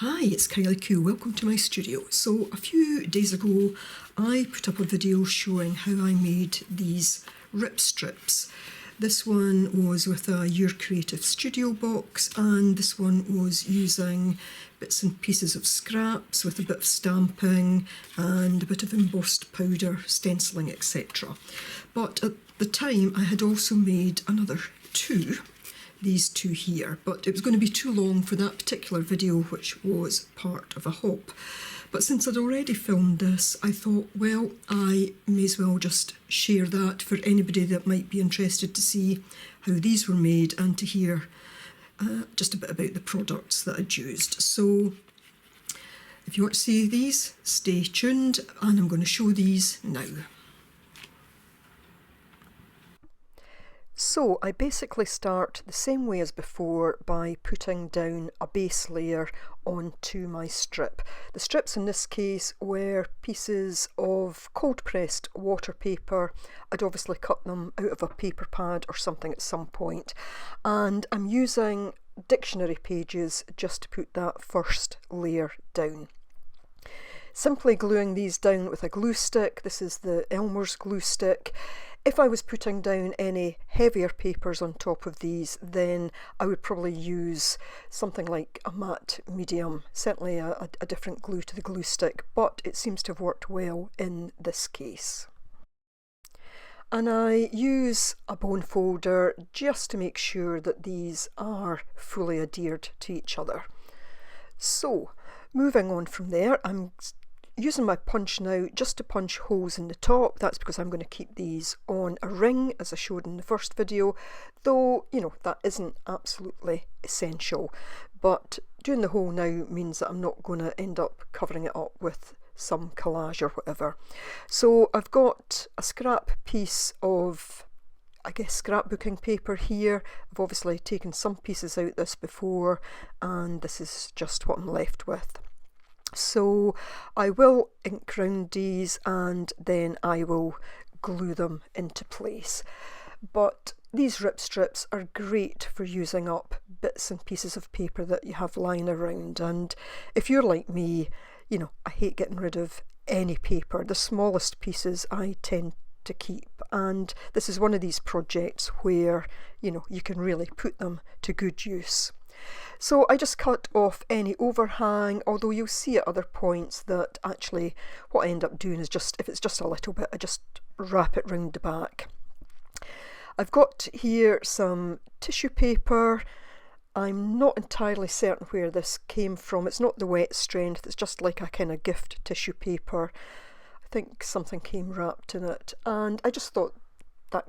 Hi, it's Kylie Q. Welcome to my studio. So a few days ago I put up a video showing how I made these rip strips. This one was with a Your Creative Studio box, and this one was using bits and pieces of scraps with a bit of stamping and a bit of embossed powder, stenciling, etc. But at the time I had also made another two, these two here, but it was going to be too long for that particular video, which was part of a hop. But since I'd already filmed this, I thought, well, I may as well just share that for anybody that might be interested to see how these were made and to hear just a bit about the products that I'd used. So if you want to see these, stay tuned, and I'm going to show these now. So I basically start the same way as before by putting down a base layer onto my strip. The strips in this case were pieces of cold pressed water paper. I'd obviously cut them out of a paper pad or something at some point, and I'm using dictionary pages just to put that first layer down. Simply gluing these down with a glue stick. This is the Elmer's glue stick. If I was putting down any heavier papers on top of these, then I would probably use something like a matte medium, certainly a different glue to the glue stick, but it seems to have worked well in this case. And I use a bone folder just to make sure that these are fully adhered to each other. So, moving on from there, I'm using my punch now just to punch holes in the top. That's because I'm going to keep these on a ring, as I showed in the first video, though, you know, that isn't absolutely essential. But doing the hole now means that I'm not going to end up covering it up with some collage or whatever. So I've got a scrap piece of, I guess, scrapbooking paper here. I've obviously taken some pieces out this before, and this is just what I'm left with. So I will ink round these and then I will glue them into place. But these rip strips are great for using up bits and pieces of paper that you have lying around, and if you're like me, you know, I hate getting rid of any paper. The smallest pieces I tend to keep, and this is one of these projects where, you know, you can really put them to good use. So I just cut off any overhang, although you'll see at other points that actually what I end up doing is just, if it's just a little bit, I just wrap it round the back. I've got here some tissue paper. I'm not entirely certain where this came from. It's not the wet strength, it's just like a kind of gift tissue paper. I think something came wrapped in it, and I just thought that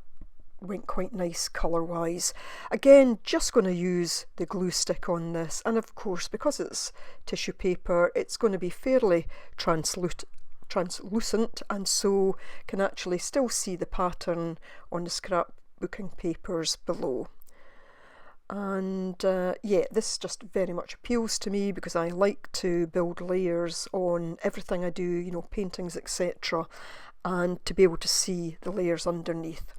went quite nice colour wise. Again, just going to use the glue stick on this, and of course because it's tissue paper it's going to be fairly translucent, and so can actually still see the pattern on the scrapbooking papers below. And yeah, this just very much appeals to me because I like to build layers on everything I do, you know, paintings, etc., and to be able to see the layers underneath.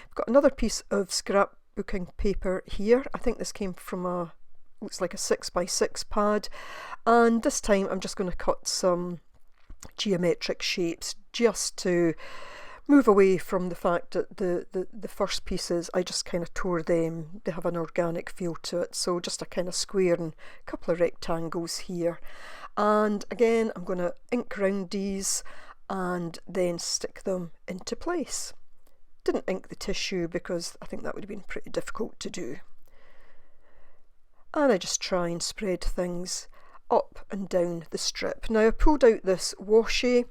I've got another piece of scrapbooking paper here. I think this came from a, looks like a 6x6 pad, and this time I'm just going to cut some geometric shapes just to move away from the fact that the first pieces, I just kind of tore them. They have an organic feel to it, so just a kind of square and a couple of rectangles here. And again, I'm going to ink round these and then stick them into place. Didn't ink the tissue because I think that would have been pretty difficult to do. And I just try and spread things up and down the strip. Now I pulled out this washi.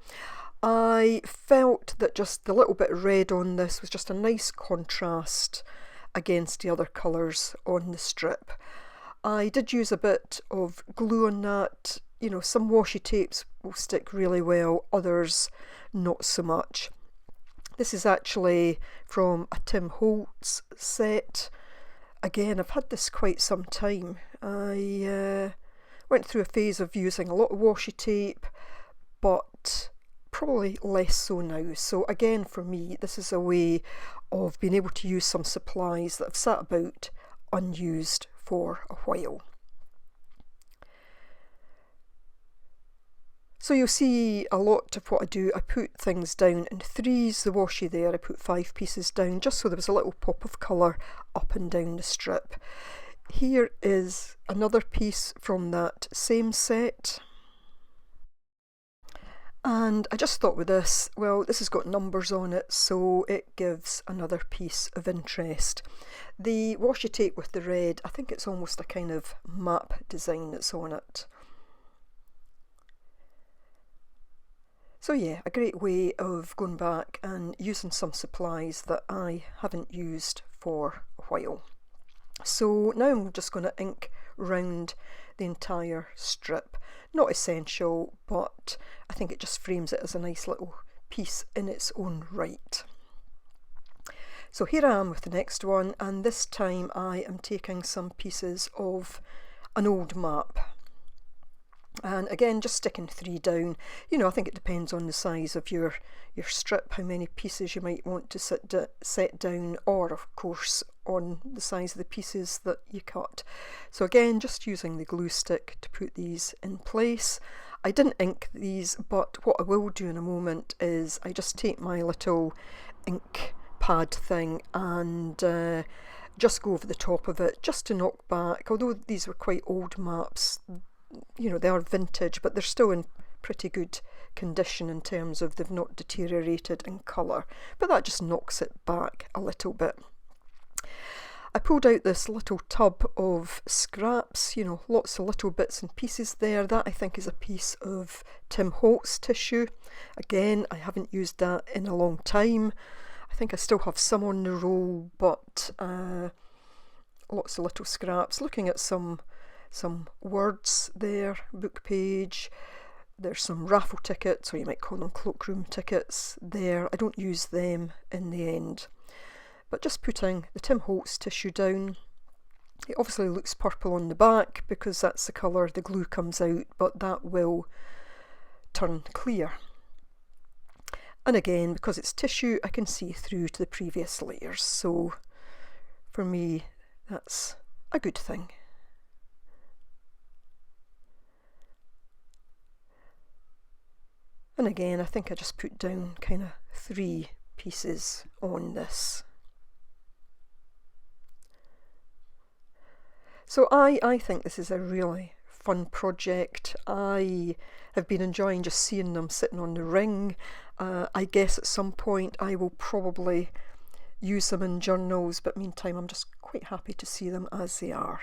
I felt that just the little bit of red on this was just a nice contrast against the other colours on the strip. I did use a bit of glue on that. You know, some washi tapes will stick really well, others not so much. This is actually from a Tim Holtz set. Again, I've had this quite some time. I went through a phase of using a lot of washi tape, but probably less so now. So again, for me, this is a way of being able to use some supplies that have sat about unused for a while. So you'll see a lot of what I do, I put things down in threes. The washi there, I put 5 pieces down just so there was a little pop of colour up and down the strip. Here is another piece from that same set. And I just thought with this, well, this has got numbers on it, so it gives another piece of interest. The washi tape with the red, I think it's almost a kind of map design that's on it. So yeah, a great way of going back and using some supplies that I haven't used for a while. So now I'm just going to ink round the entire strip. Not essential, but I think it just frames it as a nice little piece in its own right. So here I am with the next one, and this time I am taking some pieces of an old map. And again, just sticking 3 down. You know, I think it depends on the size of your strip, how many pieces you might want to set down, or of course on the size of the pieces that you cut. So again, just using the glue stick to put these in place. I didn't ink these, but what I will do in a moment is I just take my little ink pad thing and just go over the top of it just to knock back, although these were quite old maps, you know, they are vintage, but they're still in pretty good condition in terms of they've not deteriorated in colour, but that just knocks it back a little bit. I pulled out this little tub of scraps, you know, lots of little bits and pieces there. That I think is a piece of Tim Holtz tissue. Again, I haven't used that in a long time. I think I still have some on the roll, but lots of little scraps. Looking at some words there, book page. There's some raffle tickets, or you might call them cloakroom tickets there. I don't use them in the end. But just putting the Tim Holtz tissue down. It obviously looks purple on the back because that's the colour the glue comes out, but that will turn clear. And again, because it's tissue, I can see through to the previous layers. So for me, that's a good thing. And again, I think I just put down kind of 3 pieces on this. So I think this is a really fun project. I have been enjoying just seeing them sitting on the ring. I guess at some point I will probably use them in journals, but meantime I'm just quite happy to see them as they are.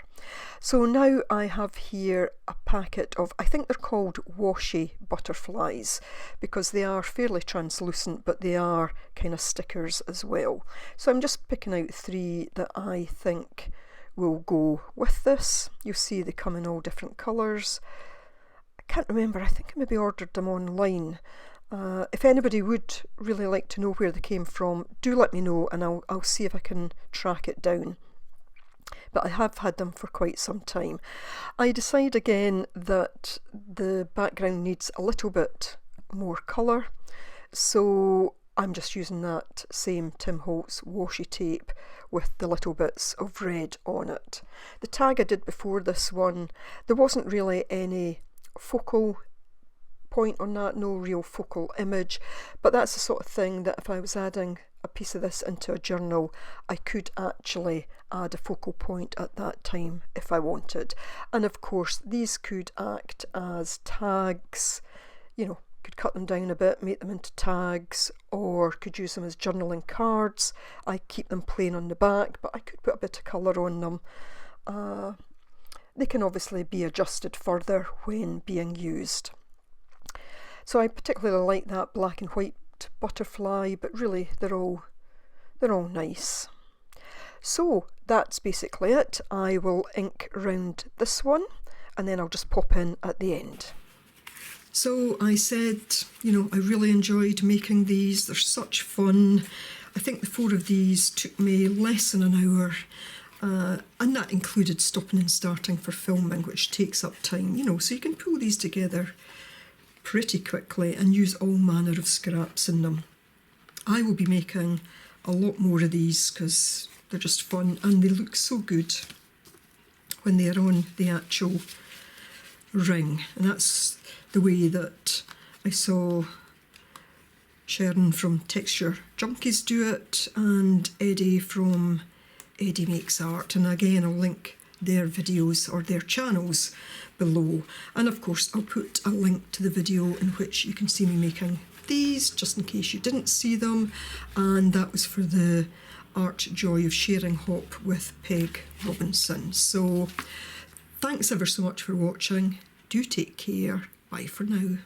So now I have here a packet of, I think they're called Washi butterflies, because they are fairly translucent, but they are kind of stickers as well. So I'm just picking out 3 that I think will go with this. You'll see they come in all different colours. I can't remember, I think I maybe ordered them online. If anybody would really like to know where they came from, do let me know and I'll see if I can track it down. But I have had them for quite some time. I decide again that the background needs a little bit more colour, so I'm just using that same Tim Holtz washi tape with the little bits of red on it. The tag I did before this one, there wasn't really any focal point on that, no real focal image, but that's the sort of thing that if I was adding a piece of this into a journal, I could actually add a focal point at that time if I wanted. And of course these could act as tags, you know, could cut them down a bit, make them into tags, or could use them as journaling cards. I keep them plain on the back, but I could put a bit of colour on them. They can obviously be adjusted further when being used. So I particularly like that black and white butterfly, but really they're all nice. So that's basically it. I will ink around this one and then I'll just pop in at the end. So I said, you know, I really enjoyed making these. They're such fun. I think the 4 of these took me less than an hour. And that included stopping and starting for filming, which takes up time, you know, so you can pull these together pretty quickly and use all manner of scraps in them. I will be making a lot more of these because they're just fun and they look so good when they're on the actual ring, and that's the way that I saw Sharon from Texture Junkies do it, and Eddie from Eddie Makes Art. And again, I'll link their videos or their channels below, and of course I'll put a link to the video in which you can see me making these, just in case you didn't see them. And that was for the Art Joy of Sharing Hop with Peg Robinson. So thanks ever so much for watching. Do take care. Bye for now.